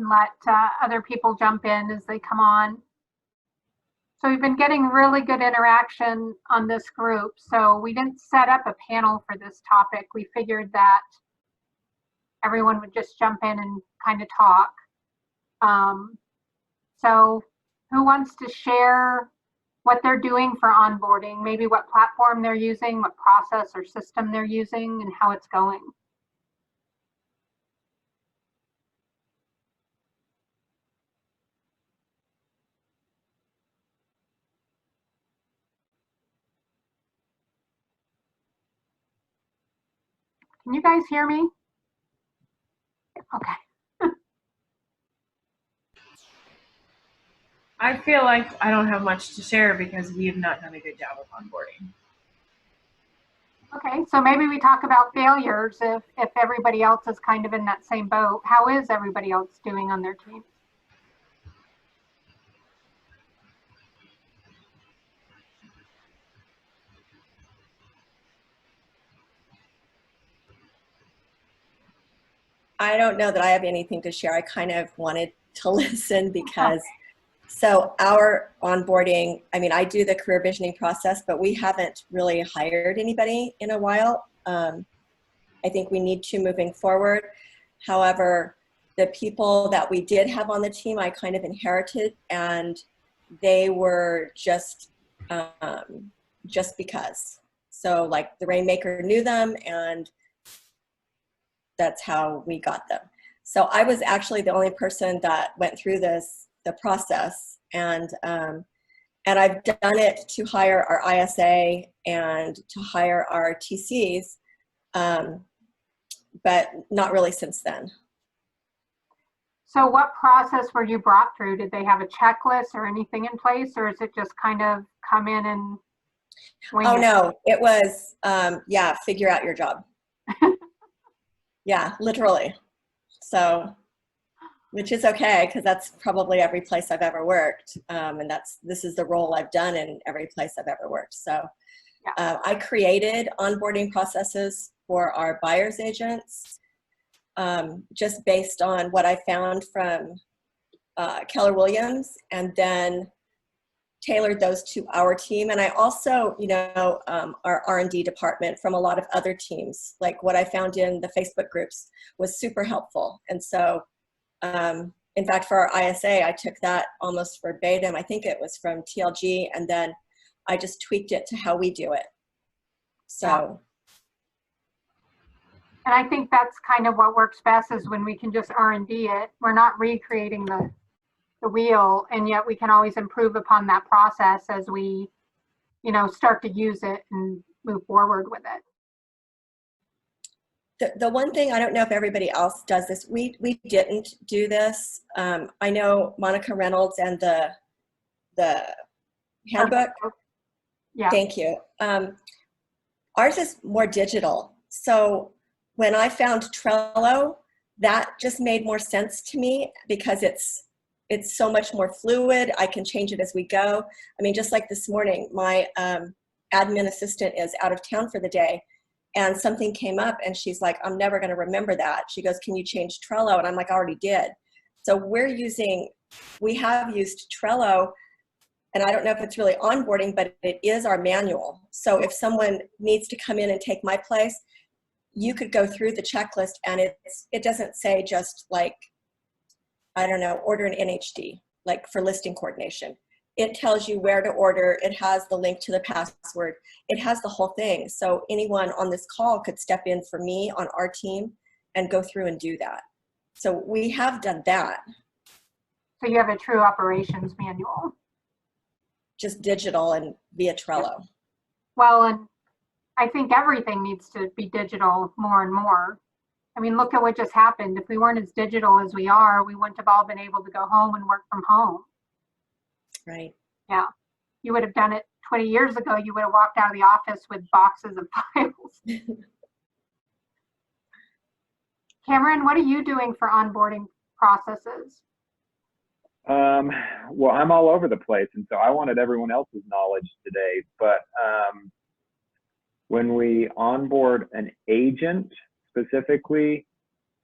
and let other people jump in as they come on. So we've been getting really good interaction on this group. So we didn't set up a panel for this topic. We figured that everyone would just jump in and kind of talk. So who wants to share what they're doing for onboarding, maybe what platform they're using, what process or system they're using, and how it's going? Can you guys hear me? Okay. I feel like I don't have much to share because we have not done a good job of onboarding. Okay, so maybe we talk about failures if everybody else is kind of in that same boat. How is everybody else doing on their team? I don't know that I have anything to share. I kind of wanted to listen because, so our onboarding, I mean, I do the career visioning process, but we haven't really hired anybody in a while. I think we need to moving forward. However, the people that we did have on the team, I kind of inherited, and they were just because. So like the Rainmaker knew them, and that's how we got them. So I was actually the only person that went through the process, and I've done it to hire our ISA and to hire our TCs, but not really since then. So what process were you brought through? Did they have a checklist or anything in place, or is it just kind of come in and wing it? No, it was, yeah, figure out your job. Yeah, literally. So, which is okay, because that's probably every place I've ever worked. And this is the role I've done in every place I've ever worked. So yeah. I created onboarding processes for our buyer's agents, just based on what I found from Keller Williams, and then tailored those to our team. And I also, our R&D department from a lot of other teams, like what I found in the Facebook groups was super helpful. And so, in fact, for our ISA, I took that almost verbatim. I think it was from TLG, and then I just tweaked it to how we do it. So. Yeah. And I think that's kind of what works best, is when we can just R&D it. We're not recreating the wheel, and yet we can always improve upon that process as we, start to use it and move forward with it. The one thing, I don't know if everybody else does this, we didn't do this. I know Monica Reynolds and the handbook. Yeah. Thank you. Ours is more digital. So when I found Trello, that just made more sense to me, because it's so much more fluid. I can change it as we go. I mean, just like this morning, my admin assistant is out of town for the day, and something came up, and she's like, I'm never going to remember that. She goes, can you change Trello? And I'm like, I already did. So we have used Trello, and I don't know if it's really onboarding, but it is our manual. So if someone needs to come in and take my place, you could go through the checklist, and it doesn't say just like, I don't know, order an NHD, like for listing coordination. It tells you where to order. It has the link to the password. It has the whole thing. So anyone on this call could step in for me on our team and go through and do that. So we have done that. So you have a true operations manual. Just digital and via Trello. Well, and I think everything needs to be digital more and more. I mean, look at what just happened. If we weren't as digital as we are, we wouldn't have all been able to go home and work from home. Right. Yeah. You would have done it 20 years ago. You would have walked out of the office with boxes of files. Cameron, what are you doing for onboarding processes? Well, I'm all over the place, and so I wanted everyone else's knowledge today. But when we onboard an agent, specifically,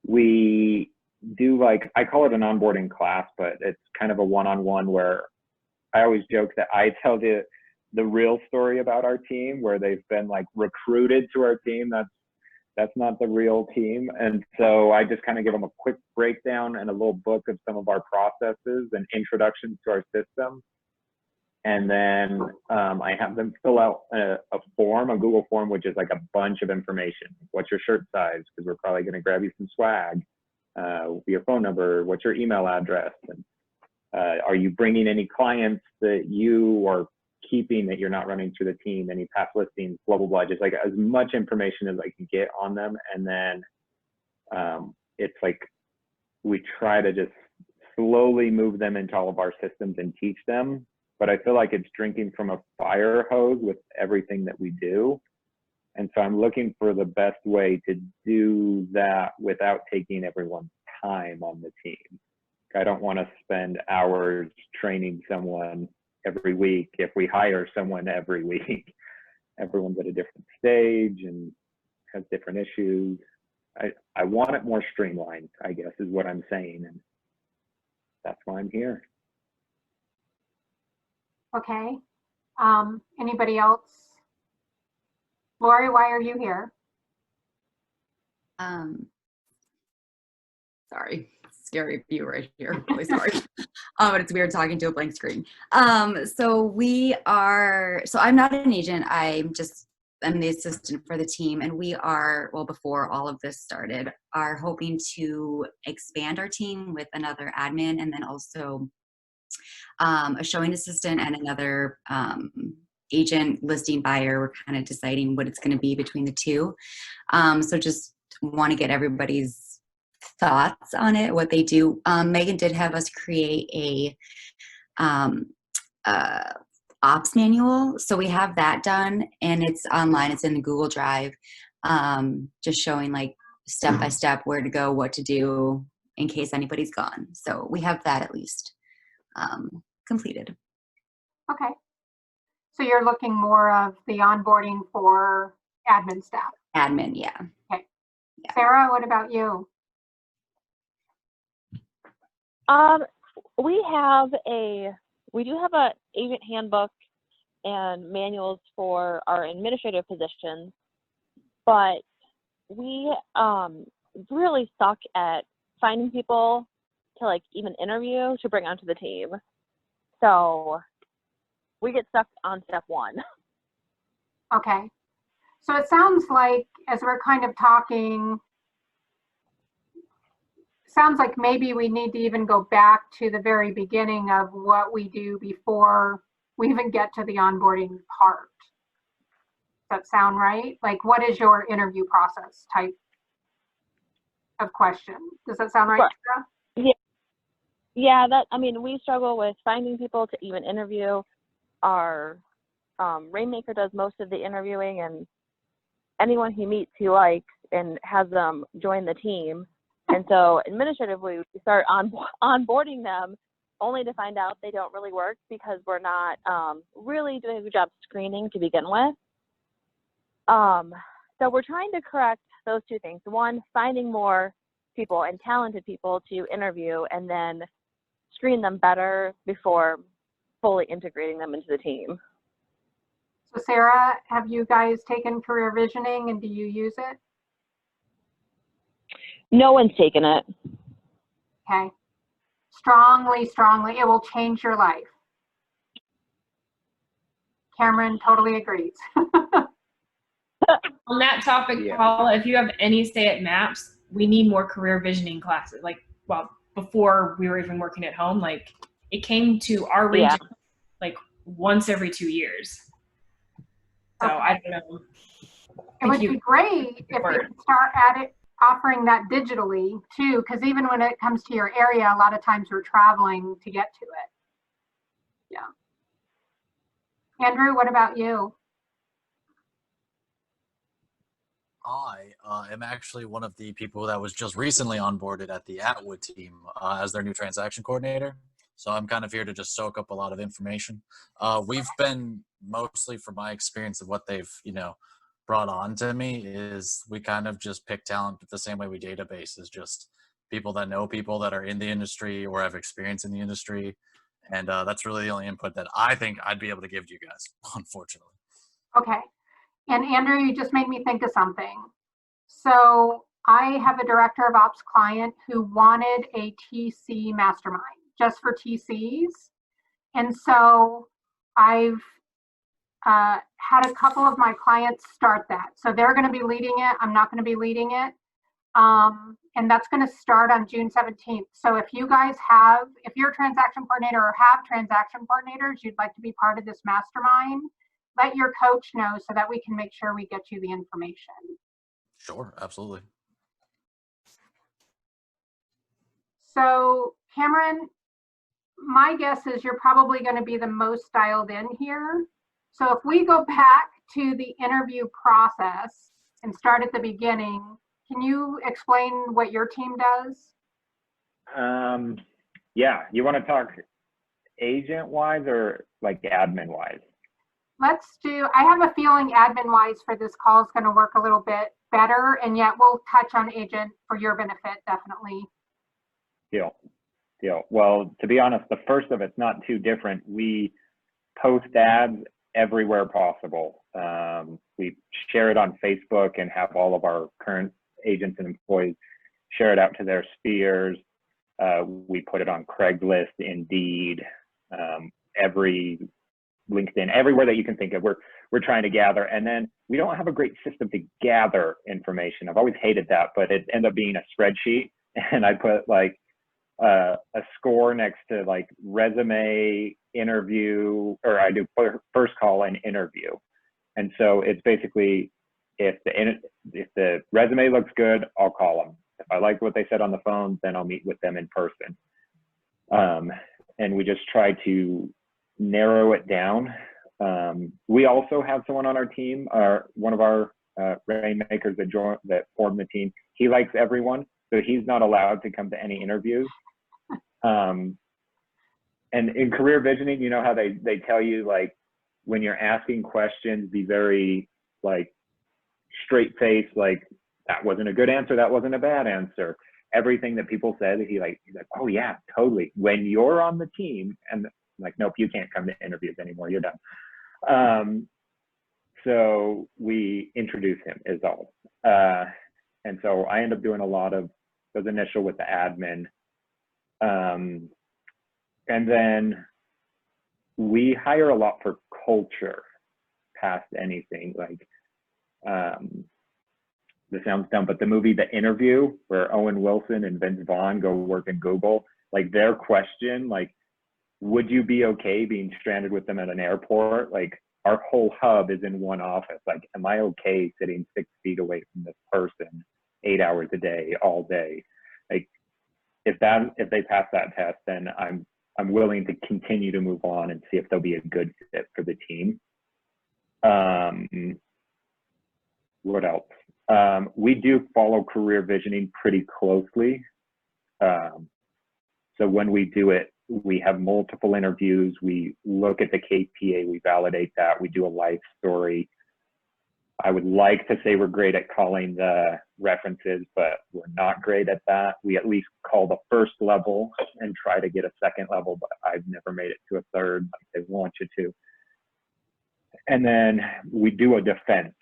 we do like, I call it an onboarding class, but it's kind of a one-on-one where I always joke that I tell the real story about our team, where they've been like recruited to our team. That's not the real team. And so I just kind of give them a quick breakdown and a little book of some of our processes and introductions to our system. And then I have them fill out a form, a Google form, which is like a bunch of information. What's your shirt size? Because we're probably going to grab you some swag. Your phone number, what's your email address? And are you bringing any clients that you are keeping that you're not running through the team? Any past listings, blah, blah, blah. Just like as much information as I can get on them. And then it's like we try to just slowly move them into all of our systems and teach them. But I feel like it's drinking from a fire hose with everything that we do. And so I'm looking for the best way to do that without taking everyone's time on the team. I don't want to spend hours training someone every week if we hire someone every week. Everyone's at a different stage and has different issues. I want it more streamlined, I guess, is what I'm saying. And that's why I'm here. Okay. Anybody else? Lori, why are you here? Sorry, scary view right here. Really sorry. But it's weird talking to a blank screen. So I'm not an agent. I'm the assistant for the team, and we are, well, before all of this started, are hoping to expand our team with another admin and then also a showing assistant and another agent listing buyer. We're kind of deciding what it's going to be between the two. So just want to get everybody's thoughts on it, what they do. Megan did have us create a ops manual. So we have that done and it's online. It's in the Google Drive, just showing like step by step where to go, what to do in case anybody's gone. So we have that at least completed. Okay. So you're looking more of the onboarding for admin staff. Admin, yeah. Okay. Yeah. Sarah, what about you? We do have a agent handbook and manuals for our administrative positions, but we really suck at finding people to like even interview to bring onto the team. So we get stuck on step one. Okay. So it sounds like, as we're kind of talking, sounds like maybe we need to even go back to the very beginning of what we do before we even get to the onboarding part. Does that sound right? Like, what is your interview process type of question? Does that sound right, Sarah? Yeah, we struggle with finding people to even interview. Our Rainmaker does most of the interviewing, and anyone he meets he likes and has them join the team. And so administratively, we start onboarding them only to find out they don't really work because we're not really doing a good job screening to begin with. So we're trying to correct those two things. One, finding more people and talented people to interview, and then screen them better before fully integrating them into the team. So Sarah, have you guys taken career visioning and do you use it? No one's taken it. Okay. Strongly, it will change your life. Cameron totally agrees. On that topic, Yeah. Paula, if you have any say at MAPS, we need more career visioning classes. Like, well, before we were even working at home, like it came to our region like once every 2 years. So Okay. I don't know. It would be great if we could start offering that digitally too, because even when it comes to your area, a lot of times we're traveling to get to it. Yeah. Andrew, what about you? I am actually one of the people that was just recently onboarded at the Atwood team as their new transaction coordinator. So I'm kind of here to just soak up a lot of information. We've been mostly, from my experience of what they've, brought on to me, is we kind of just pick talent the same way we database, is just people that know people that are in the industry or have experience in the industry. And that's really the only input that I think I'd be able to give to you guys, unfortunately. Okay. And Andrew, you just made me think of something. So I have a director of ops client who wanted a TC mastermind just for TCs. And so I've had a couple of my clients start that. So they're going to be leading it. I'm not going to be leading it. And that's going to start on June 17th. So if you guys have, if you're a transaction coordinator or have transaction coordinators, you'd like to be part of this mastermind, let your coach know so that we can make sure we get you the information. Sure, absolutely. So Cameron, my guess is you're probably going to be the most dialed in here. So if we go back to the interview process and start at the beginning, can you explain what your team does? Yeah, you want to talk agent-wise or like admin-wise? Let's do, I have a feeling admin-wise for this call is going to work a little bit better, and yet we'll touch on agent for your benefit, definitely. Deal. Well, to be honest, the first of it's not too different. We post ads everywhere possible. We share it on Facebook and have all of our current agents and employees share it out to their spheres. We put it on Craigslist, Indeed, every LinkedIn, everywhere that you can think of. We're trying to gather, and then we don't have a great system to gather information. I've always hated that, but it ended up being a spreadsheet, and I put like a score next to like resume, interview, or I do first call and interview. And so it's basically if the resume looks good, I'll call them. If I like what they said on the phone, then I'll meet with them in person. And we just try to narrow it down. We also have someone on our team, one of our rainmakers that formed the team. He likes everyone, so he's not allowed to come to any interviews. And in career visioning, you know how they tell you, like, when you're asking questions, be very like straight face, like that wasn't a good answer, that wasn't a bad answer. Everything that people said, he's like, oh yeah, totally. When you're on the team, and like, nope, you can't come to interviews anymore, you're done. So we introduce him is all. And so I end up doing a lot of those initial with the admin. And then we hire a lot for culture past anything. Like, this sounds dumb, but the movie The Interview, where Owen Wilson and Vince Vaughn go work in Google, like their question, like, would you be okay being stranded with them at an airport? Like, our whole hub is in one office. Like, am I okay sitting 6 feet away from this person 8 hours a day, all day? Like, if they pass that test, then I'm willing to continue to move on and see if they'll be a good fit for the team. What else? We do follow career visioning pretty closely. So when we do it, we have multiple interviews. We look at the KPA, we validate that, we do a life story. I would like to say we're great at calling the references, but we're not great at that. We at least call the first level and try to get a second level, but I've never made it to a third like they want you to. And then we do a defense.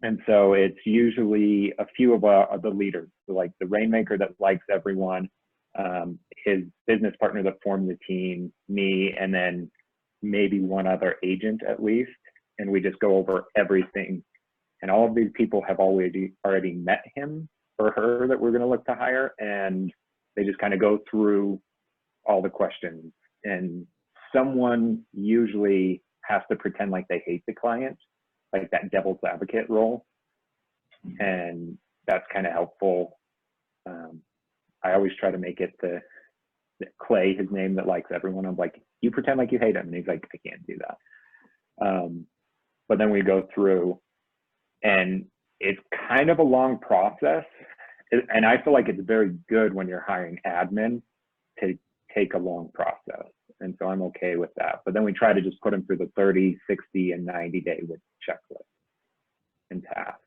And so it's usually a few of the leaders, so like the rainmaker that likes everyone, his business partner that formed the team, me, and then maybe one other agent at least. And we just go over everything. And all of these people have already met him or her that we're going to look to hire. And they just kind of go through all the questions. And someone usually has to pretend like they hate the client, like that devil's advocate role. And that's kind of helpful. I always try to make it the Clay, his name, that likes everyone. I'm like, you pretend like you hate him. And he's like, I can't do that. But then we go through, and it's kind of a long process. And I feel like it's very good when you're hiring admin to take a long process. And so I'm okay with that. But then we try to just put them through the 30, 60, and 90-day with checklist and tasks.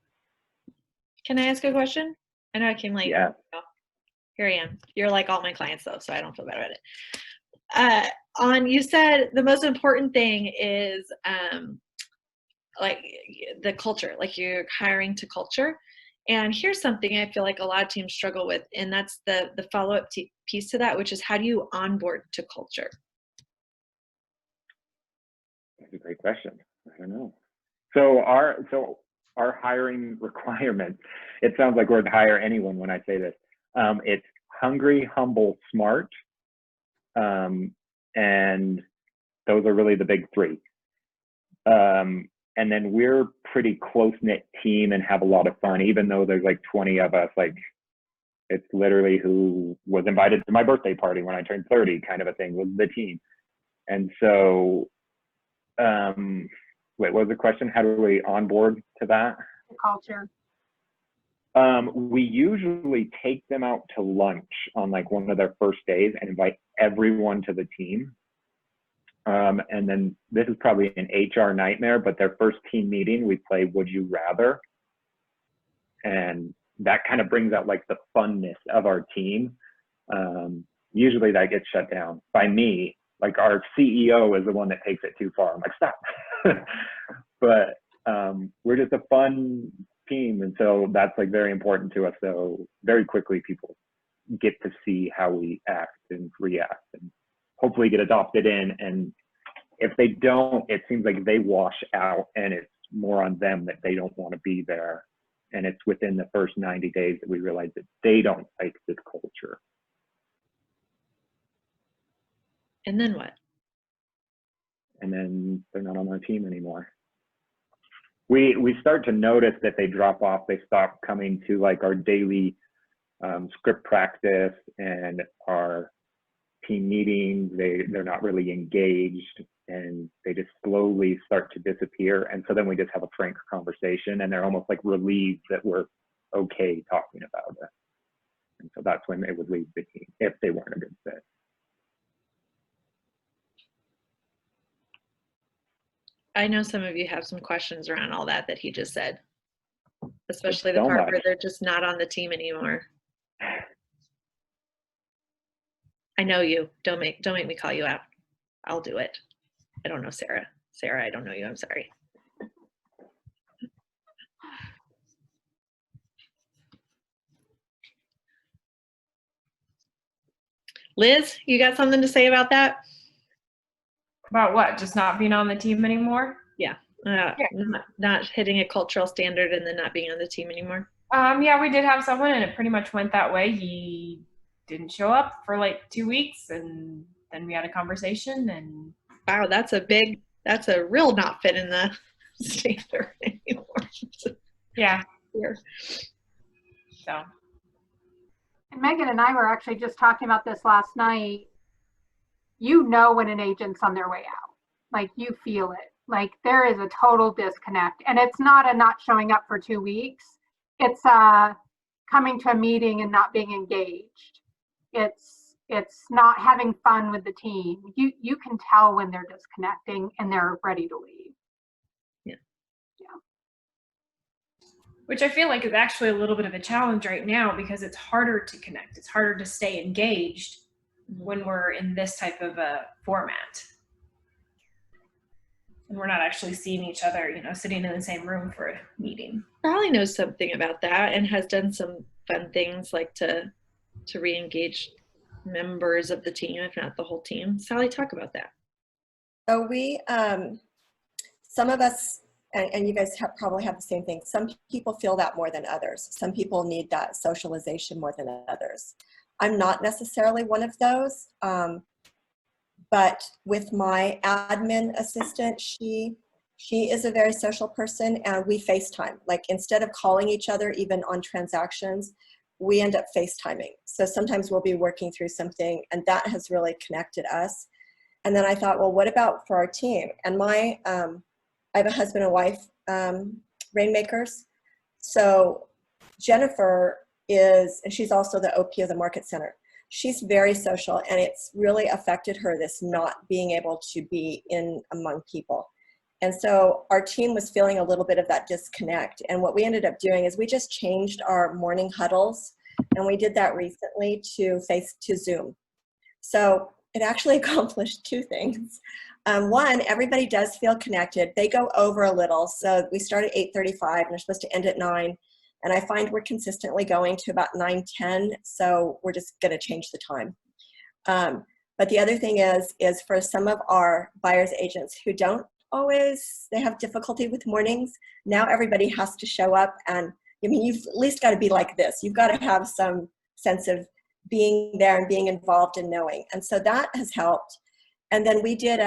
Can I ask a question? I know I came late. Yeah. Here I am. You're like all my clients though, so I don't feel bad about it. You said the most important thing is like the culture, like you're hiring to culture. And here's something I feel like a lot of teams struggle with, and that's the follow-up piece to that, which is how do you onboard to culture? That's a great question. I don't know. So our hiring requirements, it sounds like we're to hire anyone when I say this. It's hungry, humble, smart. And those are really the big three. And then we're pretty close-knit team and have a lot of fun, even though there's like 20 of us. Like, it's literally who was invited to my birthday party when I turned 30 kind of a thing was the team. And so, wait, what was the question? How do we onboard to that? The culture. We usually take them out to lunch on like one of their first days and invite everyone to the team. And then this is probably an HR nightmare, but their first team meeting, we play Would You Rather? And that kind of brings out like the funness of our team. Usually that gets shut down by me. Like our CEO is the one that takes it too far. I'm like, stop. But we're just a fun team. And so that's like very important to us. So very quickly people get to see how we act and react and hopefully get adopted in. And if they don't, it seems like they wash out and it's more on them that they don't want to be there. And it's within the first 90 days that we realize that they don't like this culture. And then what? And then they're not on our team anymore. We start to notice that they drop off. They stop coming to like our daily script practice and our team meetings. They're not really engaged and they just slowly start to disappear. And so then we just have a frank conversation and they're almost like relieved that we're okay talking about it. And so that's when they would leave the team if they weren't a good fit. I know some of you have some questions around all that he just said, especially the So part much. where they're just not on the team anymore. I know you. Don't make me call you out. I'll do it. I don't know Sarah. Sarah, I don't know you. I'm sorry. Liz, you got something to say about that? About what? Just not being on the team anymore? Yeah. Not hitting a cultural standard and then not being on the team anymore. Yeah, we did have someone and it pretty much went that way. He didn't show up for like 2 weeks and then we had a conversation and wow, that's a real not fit in the standard anymore. yeah. Here. So. And Megan and I were actually just talking about this last night. You know when an agent's on their way out. Like you feel it. Like there is a total disconnect. And it's not a not showing up for 2 weeks. It's coming to a meeting and not being engaged. It's not having fun with the team. You can tell when they're disconnecting and they're ready to leave. Yeah. Which I feel like is actually a little bit of a challenge right now because it's harder to connect. It's harder to stay engaged when we're in this type of a format. And we're not actually seeing each other, sitting in the same room for a meeting. Probably knows something about that and has done some fun things like to re-engage members of the team, if not the whole team. Sally, talk about that. So we, some of us, and you guys probably have the same thing. Some people feel that more than others. Some people need that socialization more than others. I'm not necessarily one of those, but with my admin assistant, she is a very social person and we FaceTime. Like instead of calling each other even on transactions, we end up FaceTiming. So sometimes we'll be working through something and that has really connected us. And then I thought, well, what about for our team? And I have a husband and wife, rainmakers. So Jennifer and she's also the OP of the Market Center. She's very social and it's really affected her, this not being able to be in among people. And so our team was feeling a little bit of that disconnect. And what we ended up doing is we just changed our morning huddles And we did that recently to Zoom. So it actually accomplished two things. One, everybody does feel connected. They go over a little. So we start at 8:35 and they're supposed to end at 9. And I find we're consistently going to about 9:10. So we're just going to change the time. But the other thing is for some of our buyer's agents who don't always, they have difficulty with mornings. Now everybody has to show up, and I mean, you've at least got to be like this. You've got to have some sense of being there and being involved and knowing. And so that has helped. And then we did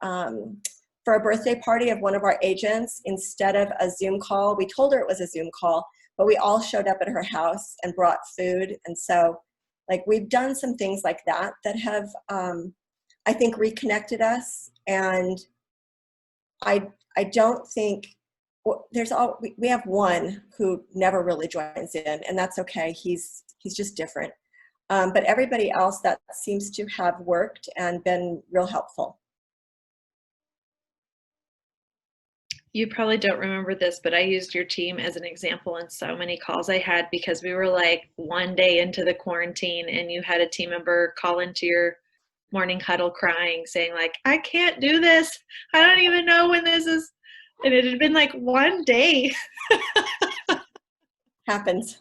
for a birthday party of one of our agents, instead of a Zoom call, we told her it was a Zoom call, but we all showed up at her house and brought food. And so like we've done some things like that that have, I think, reconnected us. And I don't think, we have one who never really joins in, and that's okay. He's just different. But everybody else, that seems to have worked and been real helpful. You probably don't remember this, but I used your team as an example in so many calls I had, because we were like one day into the quarantine and you had a team member call into your morning huddle crying, saying like, I can't do this. I don't even know when this is. And it had been like one day. Happens.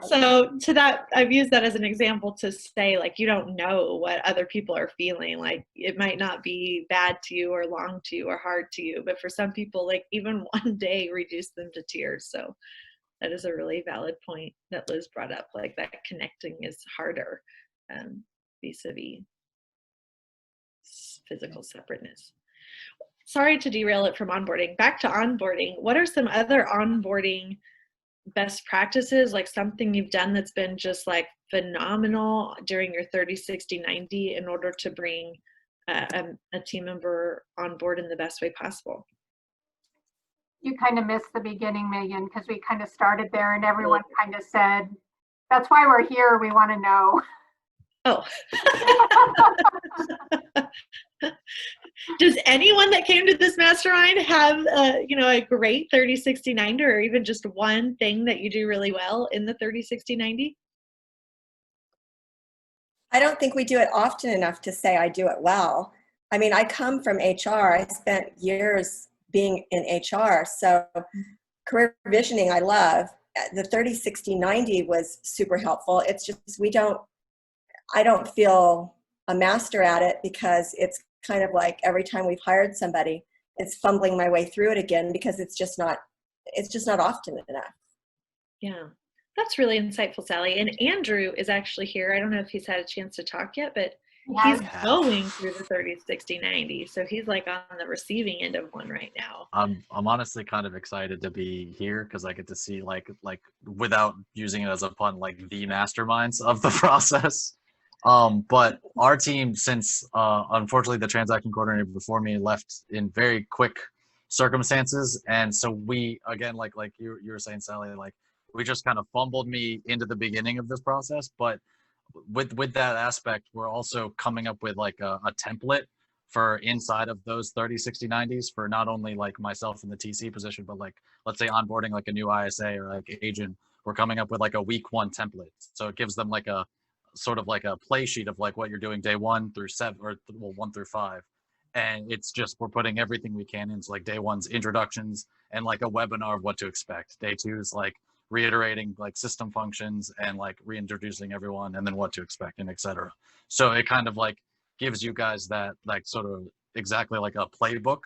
So to that, I've used that as an example to say, like, you don't know what other people are feeling. Like, it might not be bad to you or long to you or hard to you, but for some people, like, even one day reduced them to tears. So that is a really valid point that Liz brought up, like that connecting is harder vis-a-vis physical separateness. Sorry to derail it from onboarding. Back to onboarding. What are some other onboarding best practices, like something you've done that's been just like phenomenal during your 30, 60, 90 in order to bring a team member on board in the best way possible? You kind of missed the beginning, Megan, because we kind of started there and everyone kind of said, that's why we're here, we want to know. Oh. Does anyone that came to this mastermind have a great 30, 60, 90, or even just one thing that you do really well in the 30, 60, 90? I don't think we do it often enough to say I do it well. I mean, I come from HR. I spent years being in HR. So career visioning, I love. The 30, 60, 90 was super helpful. It's just I don't feel a master at it, because it's kind of like every time we've hired somebody, it's fumbling my way through it again, because it's just not often enough. Yeah, that's really insightful, Sally. And Andrew is actually here. I don't know if he's had a chance to talk yet, but he's going through the 30, 60, 90. So he's like on the receiving end of one right now. I'm honestly kind of excited to be here, because I get to see like without using it as a pun, like the masterminds of the process. But our team, since unfortunately the transaction coordinator before me left in very quick circumstances, and so we, again, like you were saying, Sally, like we just kind of fumbled me into the beginning of this process. But with that aspect, we're also coming up with like a template for inside of those 30, 60, 90s for not only like myself in the TC position, but like, let's say onboarding like a new ISA or like agent, we're coming up with like a week 1 template. So it gives them like a sort of like a play sheet of like what you're doing day 1 through 7, or 1 through 5. And it's just, we're putting everything we can into like day 1's introductions and like a webinar of what to expect. Day 2 is like reiterating like system functions and like reintroducing everyone, and then what to expect, and etc. So it kind of like gives you guys that like sort of exactly like a playbook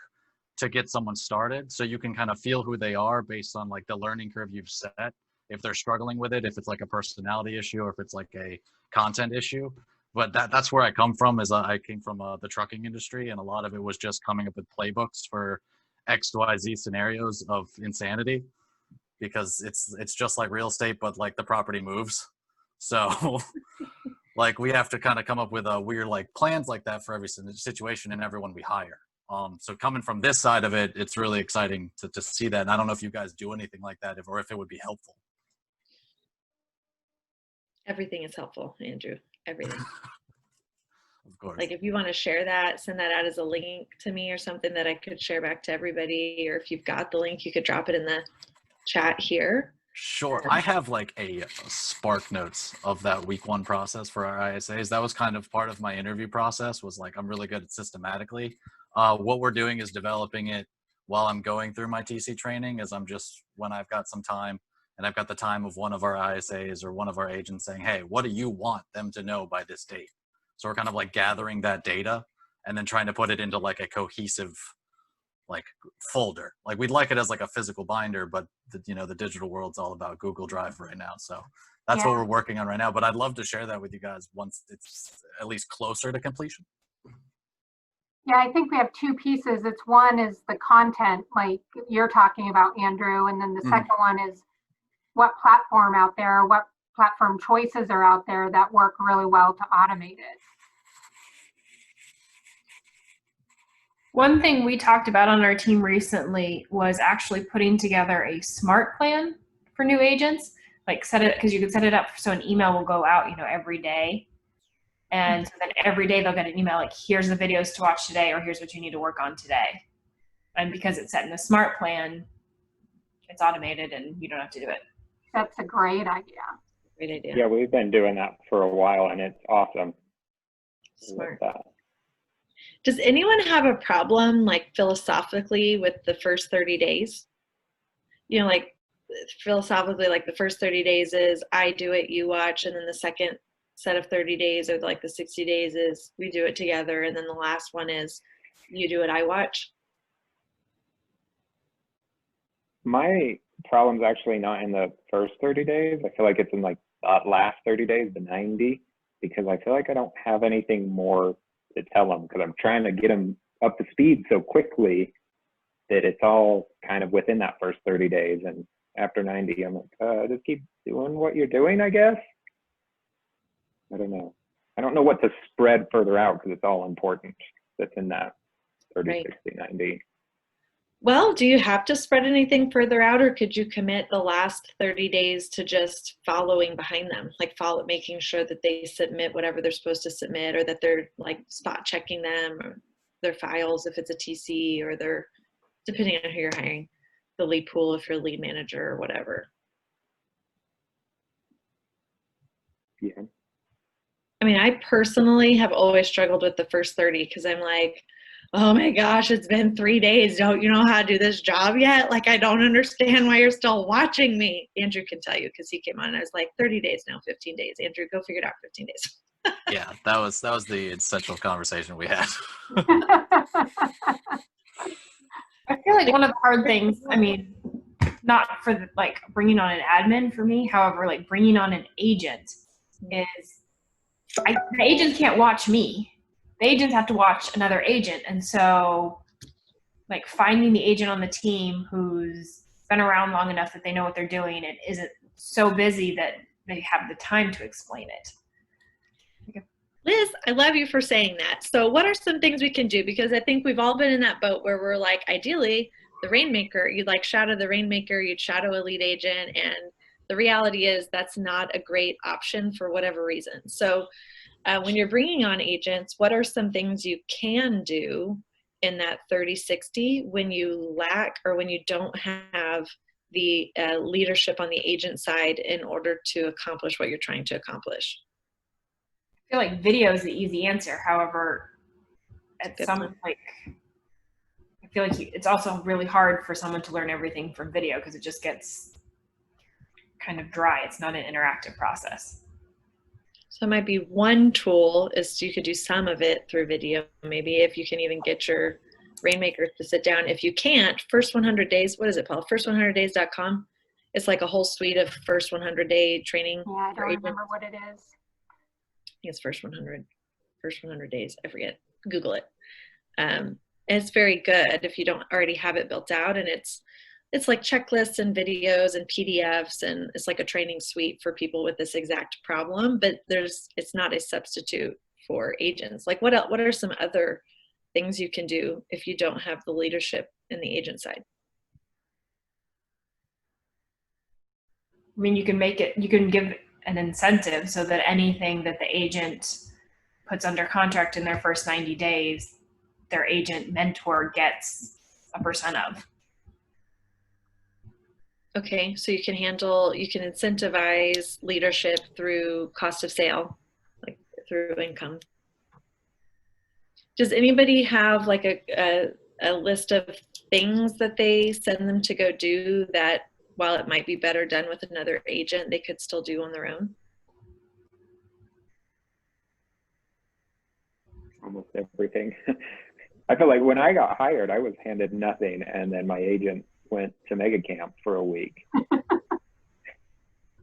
to get someone started, so you can kind of feel who they are based on like the learning curve you've set, if they're struggling with it, if it's like a personality issue, or if it's like a content issue. But that's where I come from. Is I came from the trucking industry, and a lot of it was just coming up with playbooks for XYZ scenarios of insanity, because it's just like real estate, but like the property moves. So like we have to kind of come up with weird like plans like that for every situation and everyone we hire. So coming from this side of it, it's really exciting to see that. And I don't know if you guys do anything like that, or if it would be helpful. Everything is helpful, Andrew. Everything. Of course. Like if you want to share that, send that out as a link to me or something that I could share back to everybody. Or if you've got the link, you could drop it in the chat here. Sure. I have like a spark notes of that week 1 process for our ISAs. That was kind of part of my interview process, was like, I'm really good at systematically. What we're doing is developing it while I'm going through my TC training, as I'm just, when I've got some time and I've got the time of one of our ISAs or one of our agents saying, hey, what do you want them to know by this date? So we're kind of like gathering that data and then trying to put it into like a cohesive like folder. Like we'd like it as like a physical binder, but the digital world's all about Google Drive right now. So that's what we're working on right now. But I'd love to share that with you guys once it's at least closer to completion. Yeah, I think we have 2 pieces. It's one is the content, like you're talking about, Andrew, and then the second one is what platform out there, what platform choices are out there that work really well to automate it. One thing we talked about on our team recently was actually putting together a smart plan for new agents. Like set it, because you can set it up so an email will go out, every day. And then every day they'll get an email like, here's the videos to watch today, or here's what you need to work on today. And because it's set in a smart plan, it's automated and you don't have to do it. That's a great idea. Great idea. Yeah, we've been doing that for a while and it's awesome. Smart. That. Does anyone have a problem, like philosophically, with the first 30 days? Like philosophically, like the first 30 days is I do it, you watch, and then the second set of 30 days or like the 60 days is we do it together, and then the last one is you do it, I watch. My problem's actually not in the first 30 days. I feel like it's in like the last 30 days, the 90, because I feel like I don't have anything more to tell them, because I'm trying to get them up to speed so quickly that it's all kind of within that first 30 days. And after 90, I'm like, just keep doing what you're doing, I guess. I don't know. I don't know what to spread further out, because it's all important that's in that 30, Right. 60, 90. Well, do you have to spread anything further out, or could you commit the last 30 days to just following behind them, like making sure that they submit whatever they're supposed to submit, or that they're like spot checking them or their files if it's a TC, or they're, depending on who you're hiring, the lead pool if you're a lead manager or whatever. Yeah. I mean, I personally have always struggled with the first 30, because I'm like, oh my gosh, it's been 3 days. Don't you know how to do this job yet? Like, I don't understand why you're still watching me. Andrew can tell you, because he came on and I was like, 30 days now, 15 days. Andrew, go figure it out, 15 days. Yeah, that was the essential conversation we had. I feel like one of the hard things, not for like bringing on an admin for me, however, like bringing on an agent is, the agents can't watch me. The agents have to watch another agent. And so like finding the agent on the team who's been around long enough that they know what they're doing and isn't so busy that they have the time to explain it. Liz, I love you for saying that. So what are some things we can do? Because I think we've all been in that boat where we're like, ideally, the rainmaker, you'd like shadow the rainmaker, you'd shadow a lead agent. And the reality is that's not a great option for whatever reason. So when you're bringing on agents, what are some things you can do in that 30-60 when you lack, or when you don't have the leadership on the agent side in order to accomplish what you're trying to accomplish? I feel like video is the easy answer. However, at some, like, I feel like it's also really hard for someone to learn everything from video, because it just gets kind of dry. It's not an interactive process. So it might be one tool is you could do some of it through video. Maybe if you can even get your rainmakers to sit down. If you can't, first 100 days, what is it, Paul? First100days.com. It's like a whole suite of first 100-day training. Yeah, I don't remember what it is. I think it's first 100 days. I forget. Google it. It's very good if you don't already have it built out, and it's like checklists and videos and PDFs, and it's like a training suite for people with this exact problem, but it's not a substitute for agents. Like what are some other things you can do if you don't have the leadership in the agent side? I mean, you can give an incentive so that anything that the agent puts under contract in their first 90 days, their agent mentor gets a % of. Okay, so you can incentivize leadership through cost of sale, like through income. Does anybody have like a list of things that they send them to go do that, while it might be better done with another agent, they could still do on their own? Almost everything. I feel like when I got hired, I was handed nothing, and then my agent went to mega camp for a week.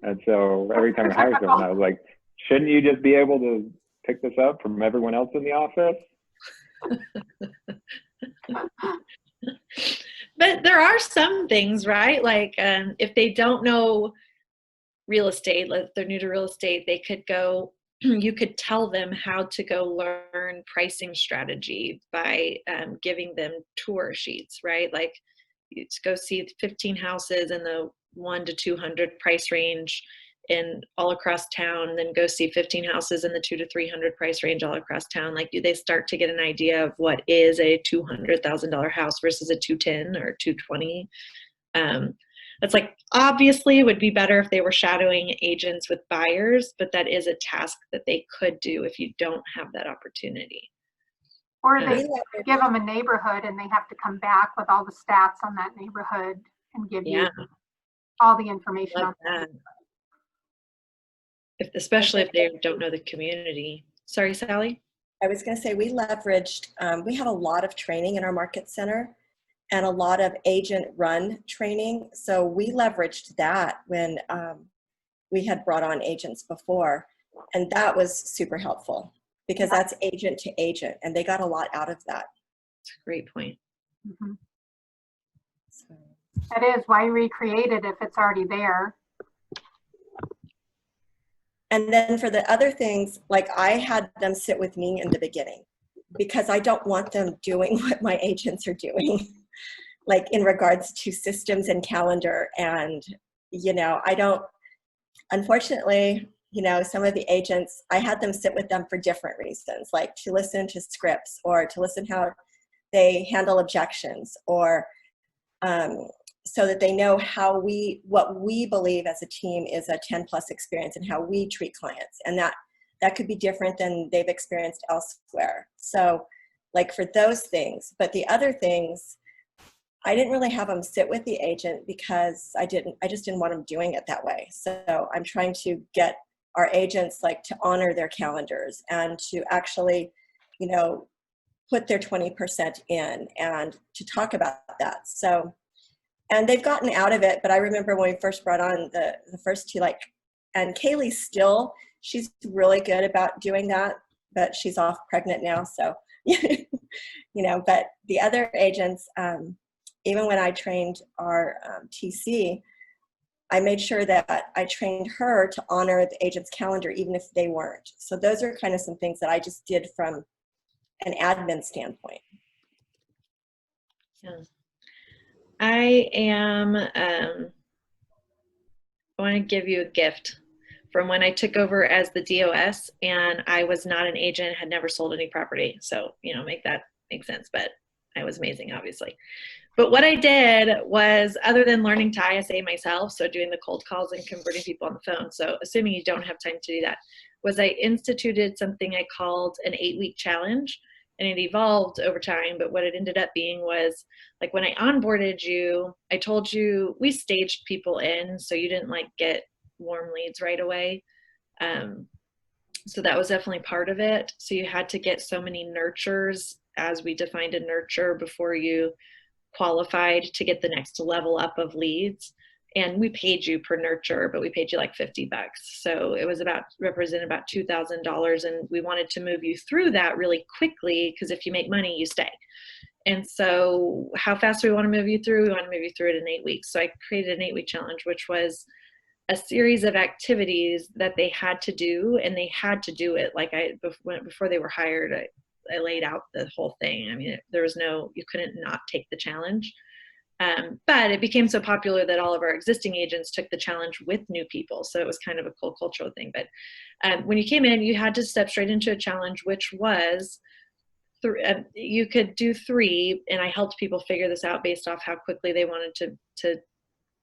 And so every time I hired someone, I was like, shouldn't you just be able to pick this up from everyone else in the office? But there are some things, right? Like if they don't know real estate, if they're new to real estate, they could go, you could tell them how to go learn pricing strategy by giving them tour sheets, right? Like you go see 15 houses in the 1 to 200 price range in all across town, then go see 15 houses in the 2 to 300 price range all across town. Like they start to get an idea of what is a $200,000 house versus a 210 or 220. That's like, obviously it would be better if they were shadowing agents with buyers, but that is a task that they could do if you don't have that opportunity. Or they give them a neighborhood and they have to come back with all the stats on that neighborhood and give you all the information on that. Especially if they don't know the community. Sorry, Sally? I was going to say, we leveraged, we have a lot of training in our market center and a lot of agent run training. So we leveraged that when we had brought on agents before. And that was super helpful because that's agent to agent, and they got a lot out of that. That's a great point. Mm-hmm. So. That is why recreate it if it's already there. And then for the other things, like I had them sit with me in the beginning because I don't want them doing what my agents are doing, like in regards to systems and calendar. And, you know, I don't, unfortunately, you know, some of the agents, I had them sit with them for different reasons, like to listen to scripts or to listen how they handle objections, or so that they know how what we believe as a team is a 10+ experience and how we treat clients. And that could be different than they've experienced elsewhere. So like for those things, but the other things, I didn't really have them sit with the agent because I just didn't want them doing it that way. So I'm trying to get our agents like to honor their calendars and to actually, you know, put their 20% in and to talk about that. So, and they've gotten out of it, but I remember when we first brought on the first two, like, and Kaylee still, she's really good about doing that, but she's off pregnant now. So, you know, but the other agents, even when I trained our TC, I made sure that I trained her to honor the agent's calendar, even if they weren't. So those are kind of some things that I just did from an admin standpoint. Yeah. I want to give you a gift from when I took over as the DOS, and I was not an agent, had never sold any property. So, you know, make that make sense, but I was amazing, obviously. But what I did was, other than learning to ISA myself, so doing the cold calls and converting people on the phone, so assuming you don't have time to do that, was I instituted something I called an 8-week challenge. And it evolved over time, but what it ended up being was, like, when I onboarded you, I told you we staged people in, so you didn't like get warm leads right away. So that was definitely part of it. So you had to get so many nurtures, as we defined a nurture, before you qualified to get the next level up of leads. And we paid you per nurture, but we paid you like $50. So it was represented about $2,000. And we wanted to move you through that really quickly, because if you make money, you stay. And so how fast do we want to move you through? We want to move you through it in 8 weeks. So I created an 8-week challenge, which was a series of activities that they had to do, and they had to do it. Like before they were hired, I laid out the whole thing. I mean, there was you couldn't not take the challenge. But it became so popular that all of our existing agents took the challenge with new people. So it was kind of a cool cultural thing. But when you came in, you had to step straight into a challenge, which was you could do 3, and I helped people figure this out based off how quickly they wanted to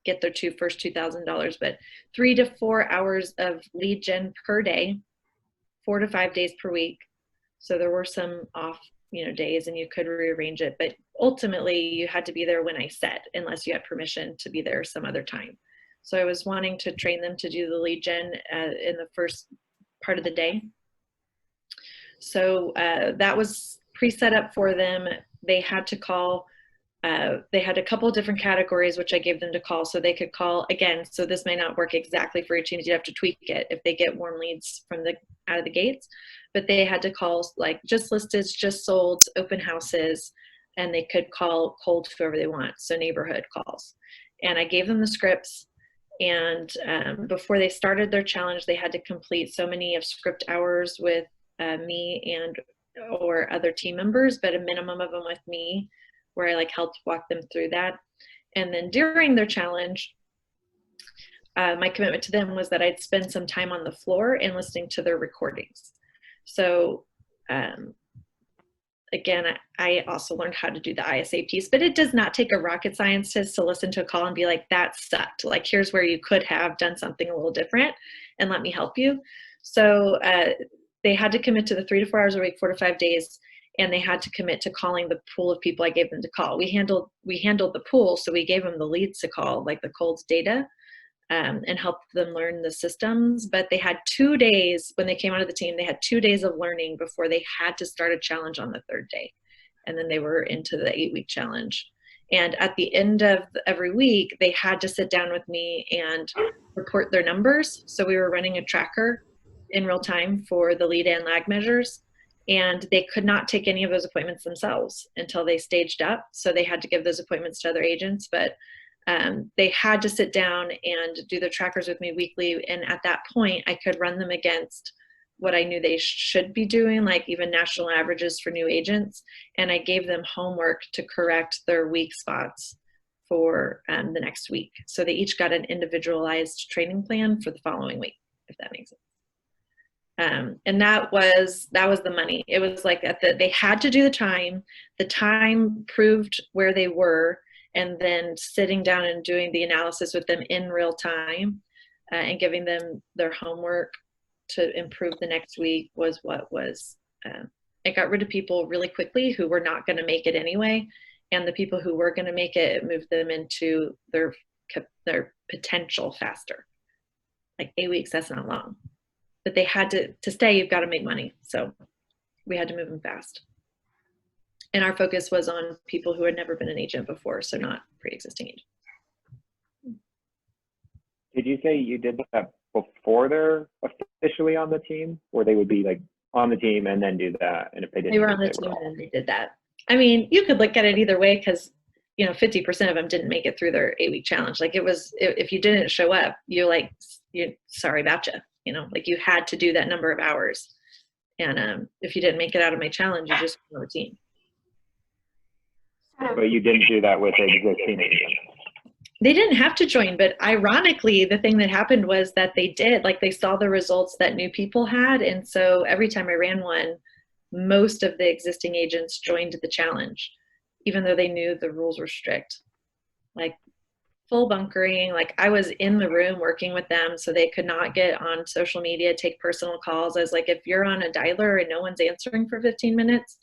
get their first $2,000, but 3 to 4 hours of lead gen per day, 4 to 5 days per week. So there were some off, days, and you could rearrange it, but ultimately you had to be there when I said, unless you had permission to be there some other time. So I was wanting to train them to do the lead gen in the first part of the day. So that was pre-set up for them. They had to call, they had a couple of different categories, which I gave them to call, so they could call again. So this may not work exactly for your teams. You have to tweak it if they get warm leads from out of the gates, but they had to call like just listed, just sold, open houses, and they could call cold whoever they want. So neighborhood calls. And I gave them the scripts, and before they started their challenge, they had to complete so many of script hours with me or other team members, but a minimum of them with me, where I like helped walk them through that. And then during their challenge, my commitment to them was that I'd spend some time on the floor and listening to their recordings. So again, I also learned how to do the ISA piece, but it does not take a rocket scientist to listen to a call and be like, that sucked. Like, here's where you could have done something a little different, and let me help you. So they had to commit to the 3 to 4 hours a week, 4 to 5 days, and they had to commit to calling the pool of people I gave them to call. We handled the pool, so we gave them the leads to call, like the cold data, and helped them learn the systems. But they had 2 days, when they came out of the team, they had 2 days of learning before they had to start a challenge on the 3rd day. And then they were into the 8-week challenge. And at the end of every week, they had to sit down with me and report their numbers. So we were running a tracker in real time for the lead and lag measures. And they could not take any of those appointments themselves until they staged up. So they had to give those appointments to other agents, but they had to sit down and do the trackers with me weekly. And at that point, I could run them against what I knew they should be doing, like even national averages for new agents. And I gave them homework to correct their weak spots for the next week. So they each got an individualized training plan for the following week, if that makes sense. And that was the money. It was like they had to do the time proved where they were, and then sitting down and doing the analysis with them in real time and giving them their homework to improve the next week was what was, it got rid of people really quickly who were not going to make it anyway. And the people who were going to make it, it moved them into their potential faster. Like 8 weeks, that's not long. But they had to stay, you've got to make money. So we had to move them fast. And our focus was on people who had never been an agent before, so not pre-existing agents. Did you say you did that before they're officially on the team, or they would be like on the team and then do that? And if they didn't, they were on the team and then they did that. I mean, you could look at it either way, because 50% of them didn't make it through their 8-week challenge. Like, it was, if you didn't show up, you're sorry about you. Like, you had to do that number of hours. And if you didn't make it out of my challenge, you just were on the team. But you didn't do that with existing agents. They didn't have to join, but ironically, the thing that happened was that they did. Like, they saw the results that new people had. And so every time I ran one, most of the existing agents joined the challenge, even though they knew the rules were strict. Like, full bunkering. Like, I was in the room working with them, so they could not get on social media, take personal calls. I was like, if you're on a dialer and no one's answering for 15 minutes,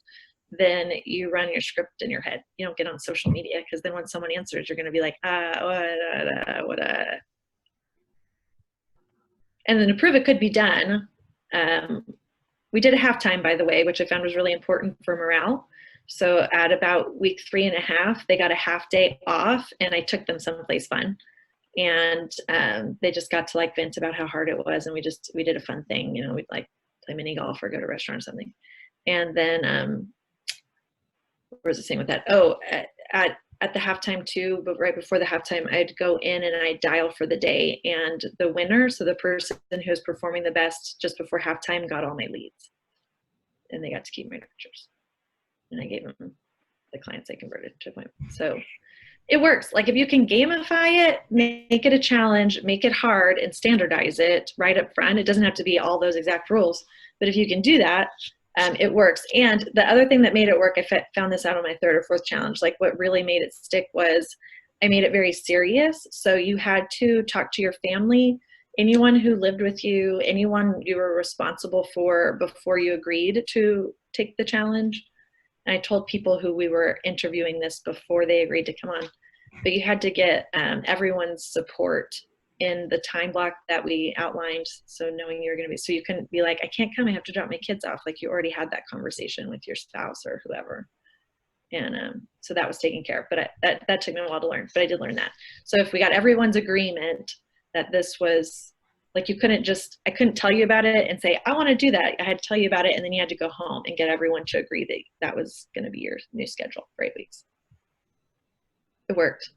then you run your script in your head. You don't get on social media, because then when someone answers, you're going to be like, what. And then to prove it could be done, we did a halftime, by the way, which I found was really important for morale. So at about week 3.5, they got a half day off, and I took them someplace fun. And they just got to like vent about how hard it was. And we did a fun thing, we'd like play mini golf or go to a restaurant or something. And then, what was I saying with that? Oh, at the halftime too, but right before the halftime, I'd go in and I'd dial for the day. And the winner, so the person who was performing the best just before halftime, got all my leads. And they got to keep my pictures. And I gave them the clients they converted to appointments. So it works. Like, if you can gamify it, make it a challenge, make it hard, and standardize it right up front. It doesn't have to be all those exact rules, but if you can do that, it works. And the other thing that made it work, I found this out on my 3rd or 4th challenge, like what really made it stick was I made it very serious. So you had to talk to your family, anyone who lived with you, anyone you were responsible for before you agreed to take the challenge. And I told people who we were interviewing this before they agreed to come on. But you had to get everyone's support in the time block that we outlined. So knowing you're going to be, so you couldn't be like, I can't come, I have to drop my kids off. Like you already had that conversation with your spouse or whoever. And so that was taken care of, but that took me a while to learn, but I did learn that. So if we got everyone's agreement that this was like, I couldn't tell you about it and say, I want to do that. I had to tell you about it. And then you had to go home and get everyone to agree that that was going to be your new schedule for 8 weeks. It worked.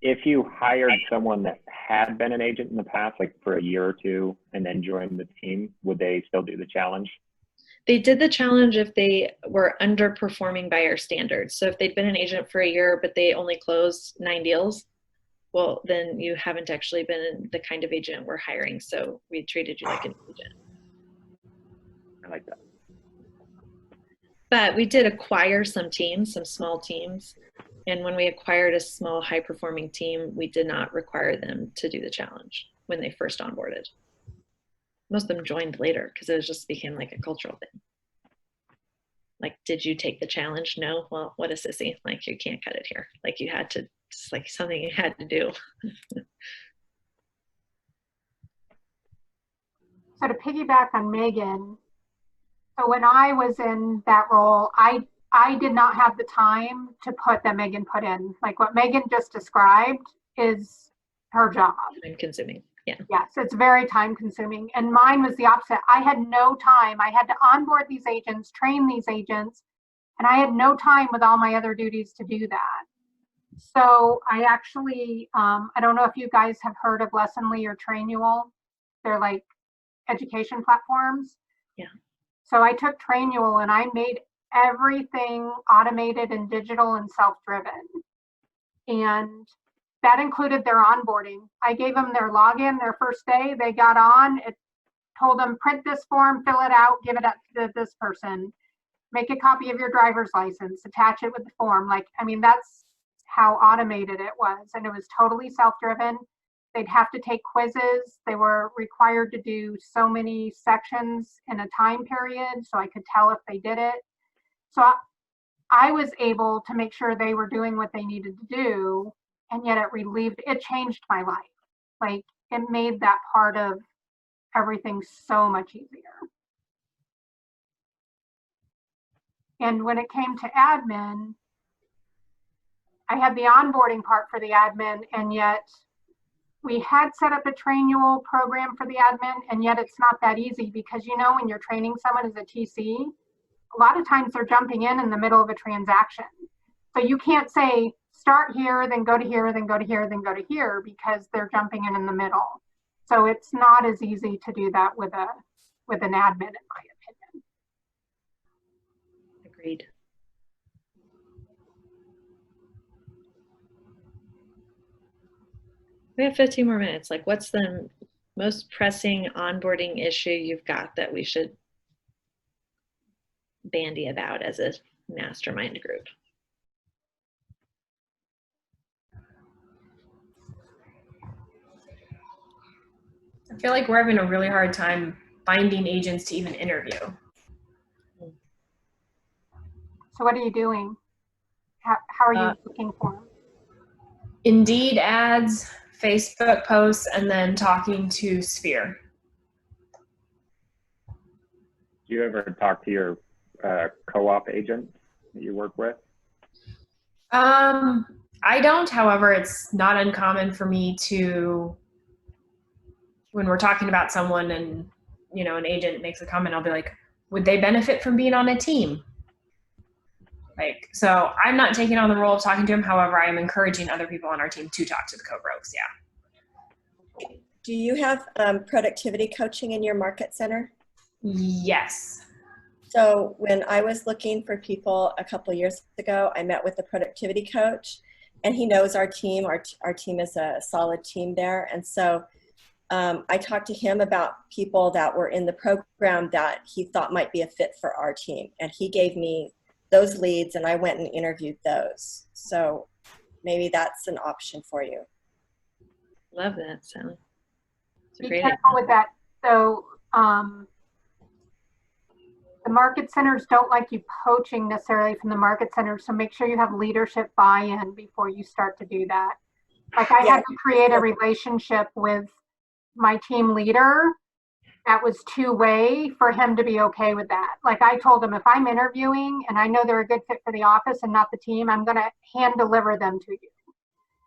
If you hired someone that had been an agent in the past, like for a year or two, and then joined the team, would they still do the challenge? They did the challenge if they were underperforming by our standards. So if they'd been an agent for a year, but they only closed 9 deals, well, then you haven't actually been the kind of agent we're hiring. So we treated you like an agent. I like that. But we did acquire some teams, some small teams. And when we acquired a small high-performing team, we did not require them to do the challenge when they first onboarded. Most of them joined later because it just became like a cultural thing. Like, did you take the challenge? No. Well, what a sissy. Like, you can't cut it here. Like, you had to, it's like something you had to do. So to piggyback on Megan, so when I was in that role, I did not have the time to put that Megan put in. Like what Megan just described is her job. Time consuming. Yeah. Yes, it's very time consuming. And mine was the opposite. I had no time. I had to onboard these agents, train these agents, and I had no time with all my other duties to do that. So I actually, I don't know if you guys have heard of Lessonly or Trainual. They're like education platforms. Yeah. So I took Trainual and I made everything automated and digital and self-driven. And that included their onboarding. I gave them their login their first day. They got on, it told them, print this form, fill it out, give it up to this person, make a copy of your driver's license, attach it with the form. Like, I mean, that's how automated it was. And it was totally self-driven. They'd have to take quizzes. They were required to do so many sections in a time period, so I could tell if they did it. So I was able to make sure they were doing what they needed to do, and yet it changed my life. Like, it made that part of everything so much easier. And when it came to admin, I had the onboarding part for the admin, and yet we had set up a Trainual program for the admin, and yet it's not that easy because, you know, when you're training someone as a TC, a lot of times they're jumping in the middle of a transaction. So you can't say, start here, then go to here, then go to here, then go to here, because they're jumping in the middle. So it's not as easy to do that with an admin, in my opinion. Agreed. We have 15 more minutes. Like, what's the most pressing onboarding issue you've got that we should bandy about as a mastermind group? I feel like we're having a really hard time finding agents to even interview. So what are you doing? How are you looking for them? Indeed ads, Facebook posts, and then talking to Sphere. Do you ever talk to your co-op agent that you work with? I don't, however, it's not uncommon for me to, when we're talking about someone and, you know, an agent makes a comment, I'll be like, would they benefit from being on a team? Like, so I'm not taking on the role of talking to him. However, I am encouraging other people on our team to talk to the co-broks. Yeah. Do you have productivity coaching in your market center? Yes. So when I was looking for people a couple of years ago, I met with a productivity coach, and he knows our team. Our team is a solid team there. And so I talked to him about people that were in the program that he thought might be a fit for our team. And he gave me those leads, and I went and interviewed those. So maybe that's an option for you. Love that, Sally. It's a Be great careful idea. with that. So the market centers don't like you poaching necessarily from the market centers, so make sure you have leadership buy-in before you start to do that. Like I had to create a relationship with my team leader that was two-way for him to be okay with that. Like I told him, if I'm interviewing and I know they're a good fit for the office and not the team, I'm going to hand deliver them to you,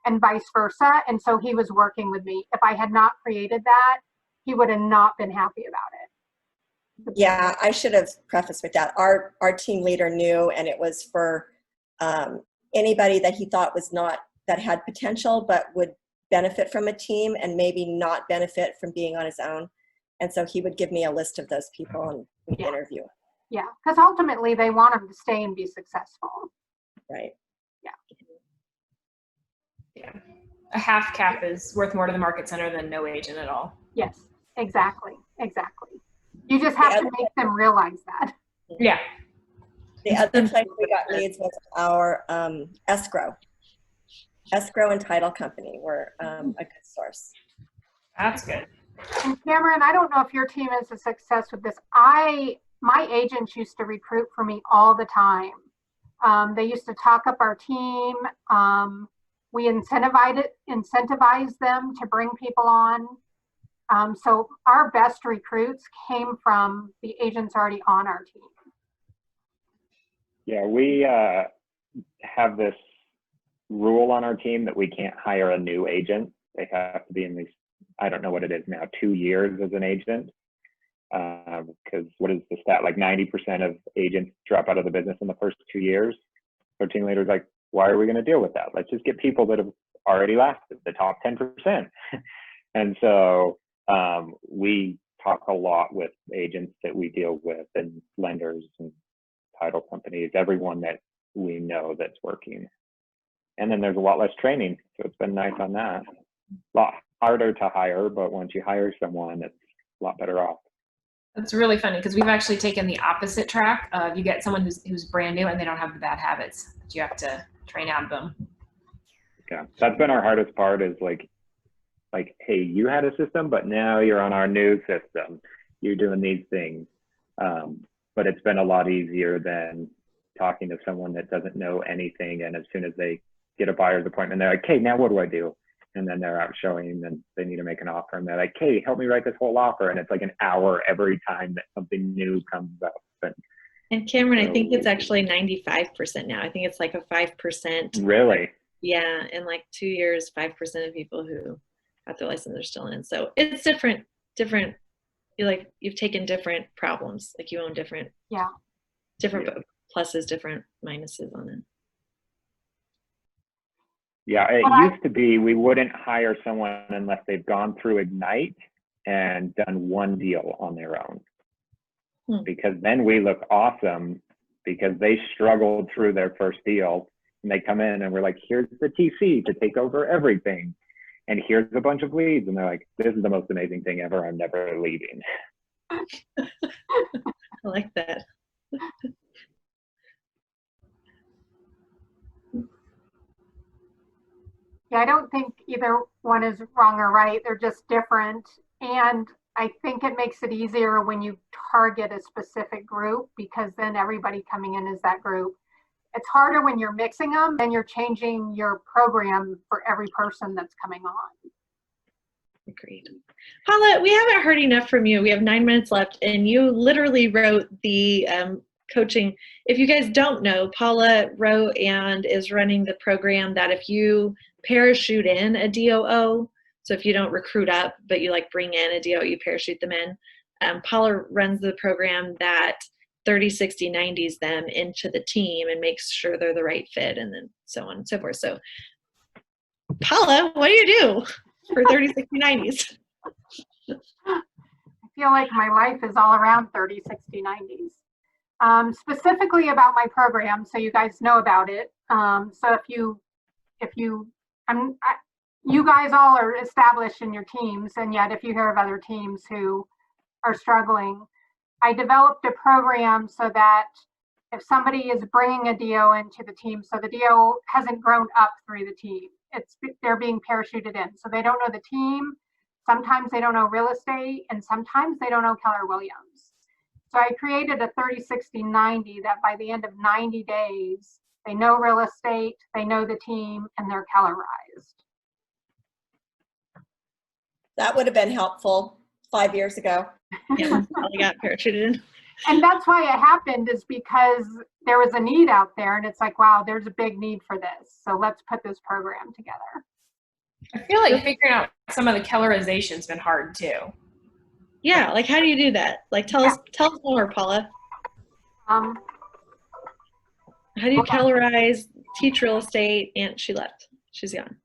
and vice versa. And so he was working with me. If I had not created that, he would have not been happy about it. Yeah, I should have prefaced with that. Our team leader knew, and it was for anybody that he thought was not, that had potential but would benefit from a team and maybe not benefit from being on his own. And so he would give me a list of those people and we'd interview. Yeah, because ultimately they want them to stay and be successful. Right. Yeah. A half cap is worth more to the market center than no agent at all. Yes, exactly. You just have to make them realize that. Yeah. The other place we got leads was our escrow and title company were a good source. That's good. And Cameron, I don't know if your team is a success with this. My agents used to recruit for me all the time. They used to talk up our team. We incentivized them to bring people on. So our best recruits came from the agents already on our team. Yeah, we have this rule on our team that we can't hire a new agent. They have to be in least, I don't know what it is now, 2 years as an agent. Because what is the stat? Like 90% of agents drop out of the business in the first 2 years. So team leaders like, why are we going to deal with that? Let's just get people that have already lasted, the top 10%. And so we talk a lot with agents that we deal with and lenders and title companies, everyone that we know that's working. And then there's a lot less training. So it's been nice on that. A lot harder to hire, but once you hire someone, it's a lot better off. That's really funny because we've actually taken the opposite track. You get someone who's brand new and they don't have the bad habits that you have to train out of them. Yeah, that's been our hardest part is like, hey, you had a system, but now you're on our new system. You're doing these things. But it's been a lot easier than talking to someone that doesn't know anything. And as soon as they get a buyer's appointment, they're like, hey, now what do I do? And then they're out showing and they need to make an offer. And they're like, hey, help me write this whole offer. And it's like an hour every time that something new comes up. And Cameron, I think it's actually 95% now. I think it's like a 5%. Really? Yeah, in like 2 years, 5% of people who got their license are still in. So it's different. You've taken different problems. Like you own different pluses, different minuses on it. Yeah, it used to be we wouldn't hire someone unless they've gone through Ignite and done one deal on their own. Because then we look awesome because they struggled through their first deal and they come in and we're like, here's the TC to take over everything. And here's a bunch of leads. And they're like, this is the most amazing thing ever. I'm never leaving. I like that. Yeah, I don't think either one is wrong or right. They're just different. And I think it makes it easier when you target a specific group because then everybody coming in is that group. It's harder when you're mixing them and you're changing your program for every person that's coming on. Agreed. Paula, we haven't heard enough from you. We have 9 minutes left and you literally wrote the coaching. If you guys don't know, Paula wrote and is running the program that if you parachute in a DOO, so if you don't recruit up, but you like bring in a DOO, you parachute them in. Paula runs the program that 30, 60, 90s them into the team and makes sure they're the right fit and then so on and so forth. So Paula, what do you do for 30, 60, 90s? I feel like my life is all around 30, 60, 90s. Specifically about my program, so you guys know about it. So you guys all are established in your teams, and yet if you hear of other teams who are struggling, I developed a program so that if somebody is bringing a DO into the team, so the DO hasn't grown up through the team, they're being parachuted in. So they don't know the team. Sometimes they don't know real estate, and sometimes they don't know Keller Williams. So I created a 30, 60, 90 that by the end of 90 days, they know real estate, they know the team, and they're Kellerized. That would have been helpful 5 years ago. Yeah, probably got parachuted in. And that's why it happened, is because there was a need out there, and it's like, wow, there's a big need for this. So let's put this program together. I feel like figuring out some of the Kellerization's been hard too. Yeah, like how do you do that? Like tell us more, Paula. Um, How do you Kellerize, teach real estate, and she left. She's gone.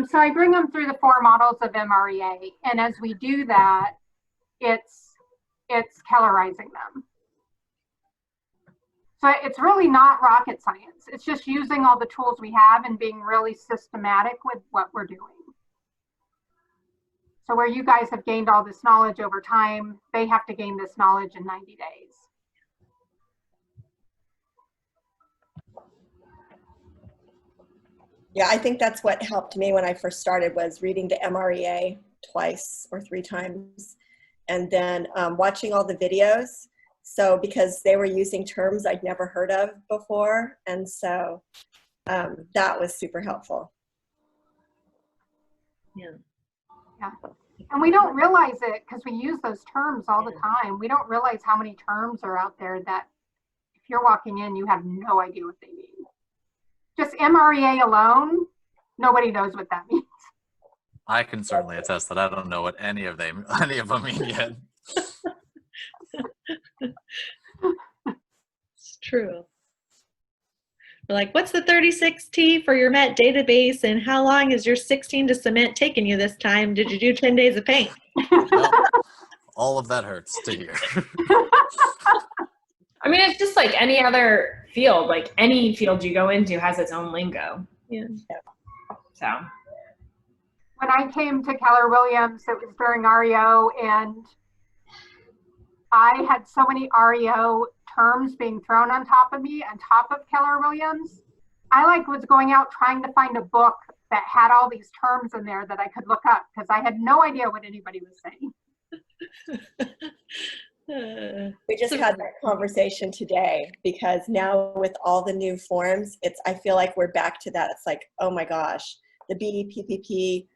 So I bring them through the 4 models of MREA, and as we do that, it's Kellerizing them. So it's really not rocket science. It's just using all the tools we have and being really systematic with what we're doing. So where you guys have gained all this knowledge over time, they have to gain this knowledge in 90 days. Yeah, I think that's what helped me when I first started, was reading the MREA 2 or 3 times, and then watching all the videos. So because they were using terms I'd never heard of before, and so that was super helpful. Yeah. And we don't realize it because we use those terms all the time. We don't realize how many terms are out there that if you're walking in, you have no idea what they mean. Just MREA alone, nobody knows what that means. I can certainly attest that I don't know what any of them mean yet. It's true. We're like, what's the 36T for your Met database, and how long is your 16 to cement taking you this time? Did you do 10 days of paint? No, all of that hurts to hear. I mean, it's just like any other field. Like any field you go into has its own lingo. Yeah. So When I came to Keller Williams, it was during REO, and I had so many REO terms being thrown on top of me, on top of Keller Williams. I was going out trying to find a book that had all these terms in there that I could look up, because I had no idea what anybody was saying. We just had that conversation today, because now with all the new forms, I feel like we're back to that. It's like, oh my gosh, the BPPP,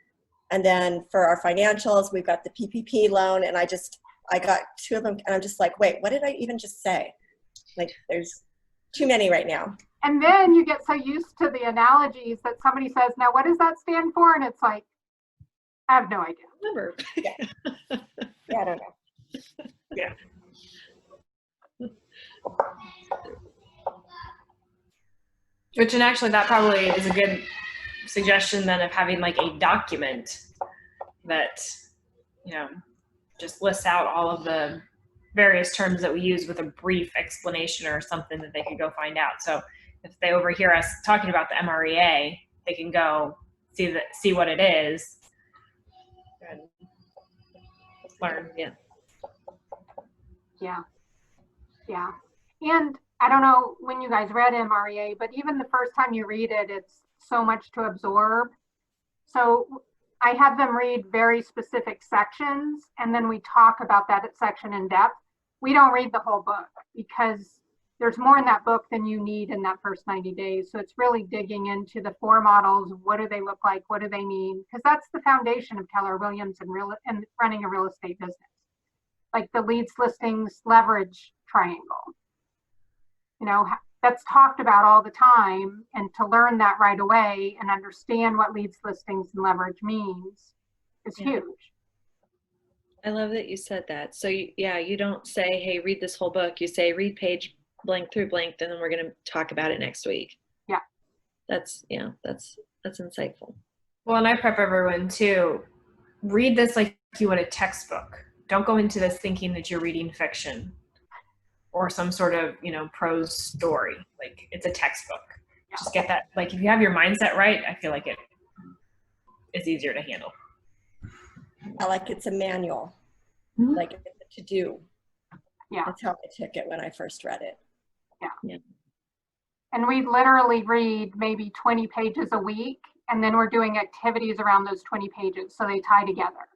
and then for our financials, we've got the PPP loan, and I got 2 of them, and I'm just like, wait, what did I even just say? Like, there's too many right now. And then you get so used to the analogies that somebody says, now what does that stand for? And it's like, I have no idea. Never. Yeah, I don't know. yeah. Which, and actually that probably is a good suggestion then of having like a document that, just lists out all of the various terms that we use with a brief explanation or something that they could go find out. So if they overhear us talking about the MREA, they can go see what it is and learn. Yeah. And I don't know when you guys read MREA, but even the first time you read it, it's so much to absorb. So I have them read very specific sections, and then we talk about that section in depth. We don't read the whole book because there's more in that book than you need in that first 90 days. So it's really digging into the 4 models. What do they look like? What do they mean? Because that's the foundation of Keller Williams and running a real estate business. Like the leads, listings, leverage triangle. That's talked about all the time, and to learn that right away and understand what leads, listings, and leverage means is huge. I love that you said that. So you don't say, hey, read this whole book. You say, read page blank through blank, and then we're going to talk about it next week. Yeah. That's insightful. Well, and I prep everyone to read this like you would a textbook. Don't go into this thinking that you're reading fiction or some sort of, prose story. Like, it's a textbook. Yeah. Just get that. Like, if you have your mindset right, I feel like it is easier to handle. I like it's a manual, like it's a to-do. Yeah. That's how I took it when I first read it. And we literally read maybe 20 pages a week, and then we're doing activities around those 20 pages, so they tie together.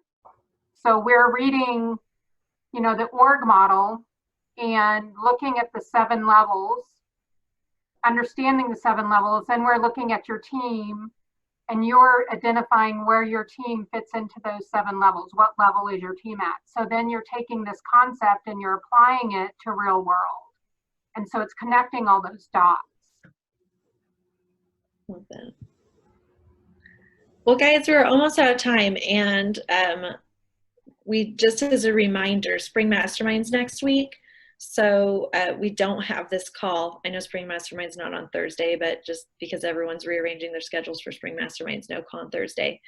So we're reading, you know, the org model and looking at the 7 levels, understanding the 7 levels, then we're looking at your team, and you're identifying where your team fits into those 7 levels. What level is your team at? So then you're taking this concept and you're applying it to real world. And so it's connecting all those dots. Love that. Well, guys, we're almost out of time, and we just as a reminder, Spring Mastermind's next week, so we don't have this call. I know Spring Mastermind's not on Thursday, but just because everyone's rearranging their schedules for Spring Mastermind's, no call on Thursday.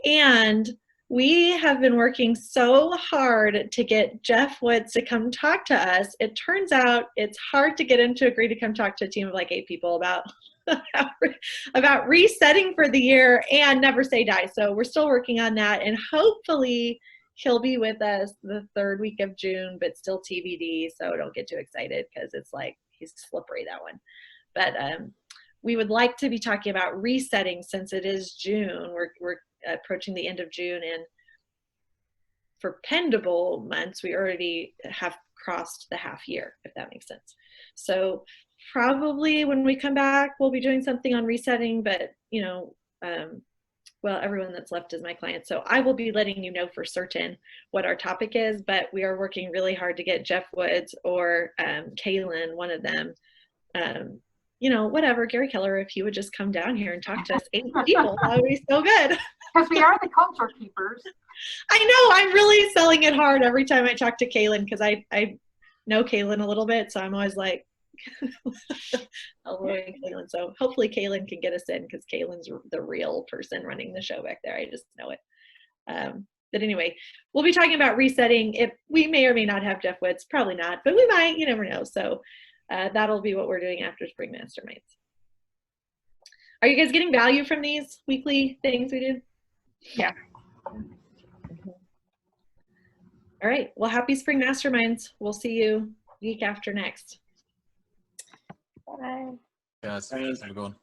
And we have been working so hard to get Jeff Woods to come talk to us. It turns out it's hard to get him to agree to come talk to a team of like 8 people about resetting for the year and never say die. So we're still working on that, and hopefully he'll be with us the 3rd week of June, but still TBD. So don't get too excited because it's like he's slippery, that one. But we would like to be talking about resetting since it is June. We're approaching the end of June, and for pendable months, we already have crossed the half year, if that makes sense. So probably when we come back, we'll be doing something on resetting, but you know, well, everyone that's left is my client. So I will be letting you know for certain what our topic is, but we are working really hard to get Jeff Woods or Kaylin, one of them, you know, whatever, Gary Keller, if he would just come down here and talk to us 8 people, that would be so good. Because we are the culture keepers. I know, I'm really selling it hard every time I talk to Kaylin, because I know Kaylin a little bit, so I'm always like, Kaylin. So hopefully Kaylin can get us in, because Kaylin's the real person running the show back there. I just know it. But anyway, we'll be talking about resetting. If we may or may not have Jeff Woods, probably not, but we might, you never know. So that'll be what we're doing after Spring Masterminds. Are you guys getting value from these weekly things we do? Yeah. All right. Well, happy Spring Masterminds. We'll see you week after next. Bye. Guys, have a good one.